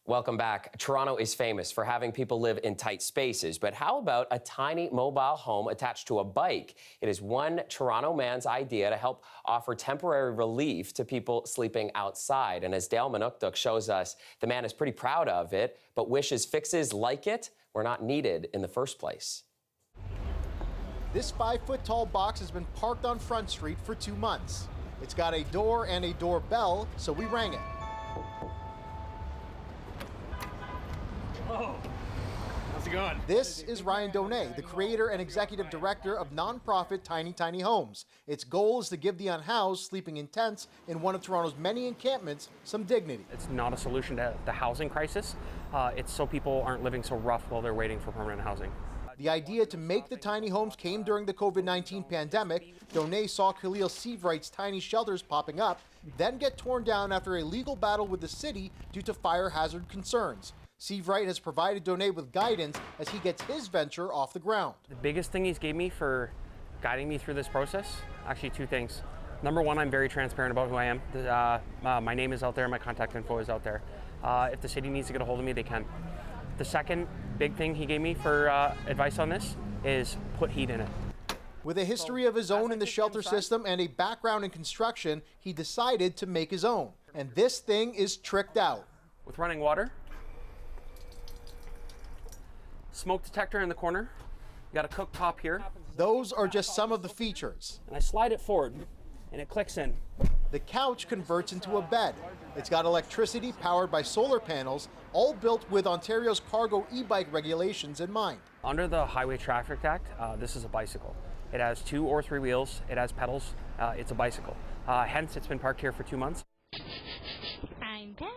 Welcome back. Toronto is famous for having people live in tight spaces, but how about a tiny mobile home attached to a bike? It is one Toronto man's idea to help offer temporary relief to people sleeping outside. And as Dale Manukduk shows us, the man is pretty proud of it, but wishes fixes like it were not needed in the first place. This 5-foot-tall box has been parked on Front Street for 2 months. It's got a door and a doorbell, so we rang it. Oh, how's it going? This is Ryan Donay, the creator and executive director of nonprofit Tiny Tiny Homes. Its goal is to give the unhoused sleeping in tents in one of Toronto's many encampments some dignity. It's not a solution to the housing crisis. It's so people aren't living so rough while they're waiting for permanent housing. The idea to make the tiny homes came during the COVID-19 pandemic. Donay saw Khalil Seavright's tiny shelters popping up, then get torn down after a legal battle with the city due to fire hazard concerns. Seavrite has provided Donay with guidance as he gets his venture off the ground. The biggest thing he's gave me for guiding me through this process, actually 2 things. Number one, I'm very transparent about who I am. My name is out there, my contact info is out there. If the city needs to get a hold of me, they can. The second big thing he gave me for advice on this is put heat in it. With a history of his own in the shelter system and a background in construction, he decided to make his own. And this thing is tricked out. With running water, smoke detector in the corner, you got a cooktop here. Those are just some of the features. And I slide it forward and it clicks in. The couch converts into a bed. It's got electricity powered by solar panels, all built with Ontario's cargo e-bike regulations in mind. Under the Highway Traffic Act, this is a bicycle. It has 2 or 3 wheels, it has pedals, it's a bicycle. Hence, it's been parked here for 2 months. I'm back.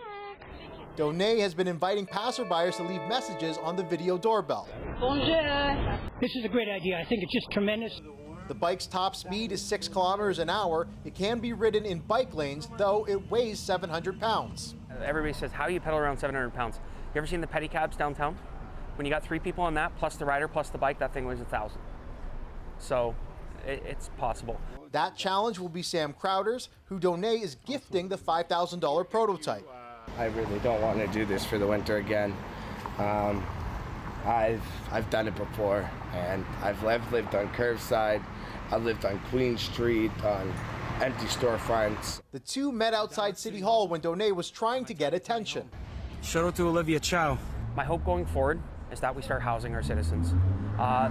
Donay has been inviting passerbyers to leave messages on the video doorbell. Bonjour. This is a great idea. I think it's just tremendous. The bike's top speed is 6 kilometers an hour. It can be ridden in bike lanes, though it weighs 700 pounds. Everybody says, how do you pedal around 700 pounds? You ever seen the pedicabs downtown? When you got 3 people on that, plus the rider, plus the bike, that thing weighs 1,000. So it's possible. That challenge will be Sam Crowder's, who Donay is gifting the $5,000 prototype. I really don't want to do this for the winter again. I've done it before, and I've lived on curbside. I've lived on Queen Street, on empty storefronts. The two met outside City Hall when Donay was trying to get attention. Shout out to Olivia Chow. My hope going forward is that we start housing our citizens.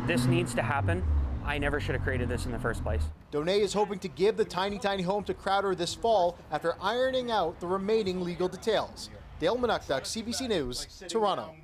This needs to happen. I never should have created this in the first place. Donay is hoping to give the Tiny Tiny Home to Crowder this fall after ironing out the remaining legal details. Dale Manukduk, CBC News, Toronto.